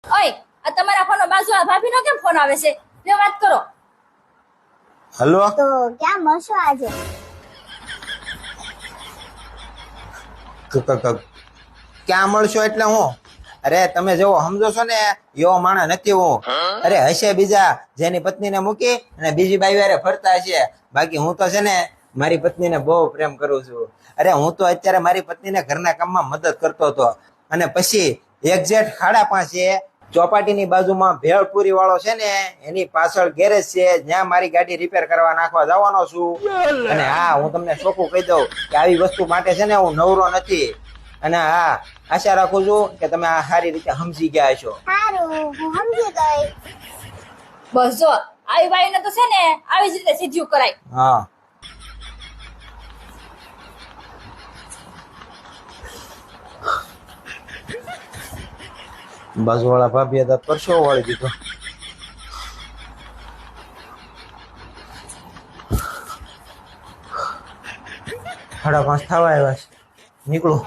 ઓય આ તમારા ફોન બાજુ આ ભાભીનો કેમ ફોન આવે છે? લે વાત કરો. હલો, તો ક્યાં મળશો આજે? ક્યાં મળશો એટલે હું? અરે તમે જેવો સમજો છો ને એવો માણસ નથી હું. અરે હશે બીજા જેની પત્નીને મૂકી અને બીજી બાઈ હારે ફરતા હશે. બાકી હું તો છે ને મારી પત્નીને બહુ પ્રેમ કરું છું. અરે હું તો અત્યારે મારી પત્નીને ઘરના કામમાં મદદ કરતો હતો. અને પછી એક્ઝેક્ટ 5:30 ચોપાટીની બાજુમાં ભેળપુરી વાળો છે ને એની પાછળ ગેરેજ છે, જ્યાં મારી ગાડી રિપેર કરવા નાખવા જવાનો છું. અને હા, હું તમને ચોખ્ખું કહી દઉં કે આવી વસ્તુ માટે છે ને હું નવરો નથી. અને હા, આશા રાખું છું કે તમે આ સારી રીતે સમજી ગયા છો. સારું, હું સમજી ગઈ. બસ જો આવી બાઈને તો છે ને આવી જ રીતે સીધું કરાય. હા, બાજુવાળા ભાભીએ તો પરસો વાળી દીધો. 5:30 થવા આવ્યા છે, નીકળું.